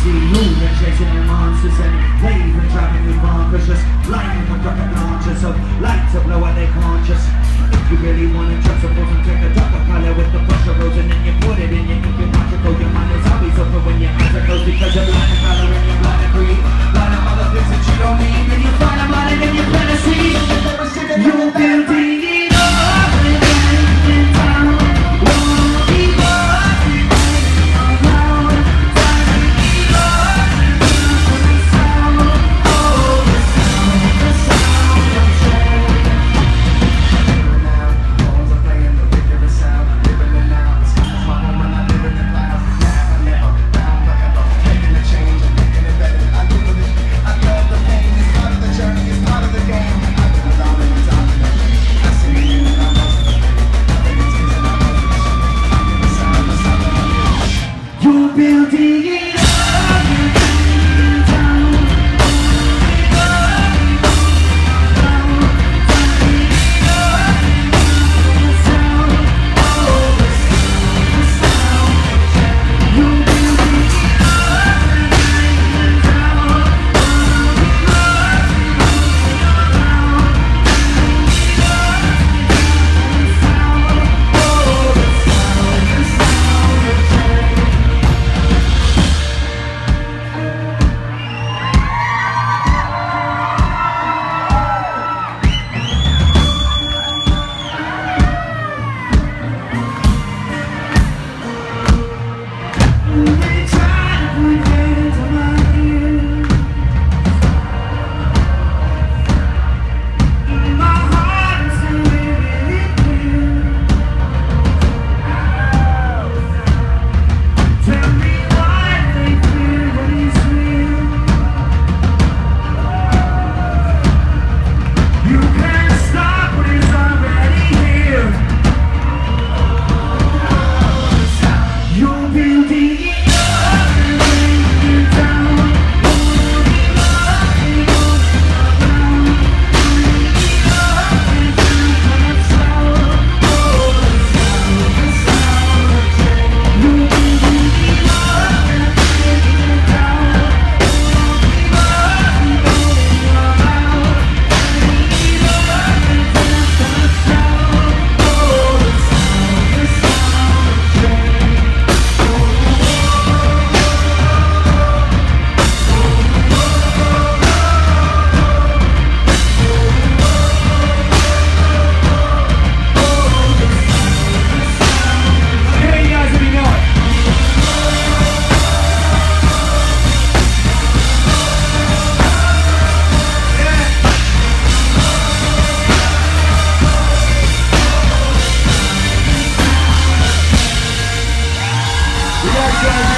see who been chasing the monsters and they've been driving me bonkers, just lighting up rocket launchers of light to blow out their conscious. If you really want to trust, suppose and take a drop of color with the pressure rose and then you put it in your ink and watch it go. Your mind is always open when your eyes are closed because you're blind to color and you're blind to greed, blind to all the things that you don't need. Then you find a blind and you fantasy. You're building it up and down in town. Won't keep up around. Time to keep up the sound. Oh, the sound of change. Now, phones are playing the wicked sound. Living it now. It's my home and I live in the clouds. Now and never, down forever. Making a change and making it better. I do it. I love the pain. It's part of the journey. It's part of the game. I've been around and I'm talking that thing. I see it in and I'm most of the thing. I've been in tears and I'm most of the shit. I give the sound of the you're building it up in town.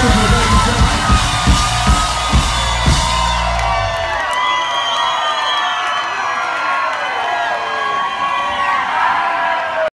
Beautiful.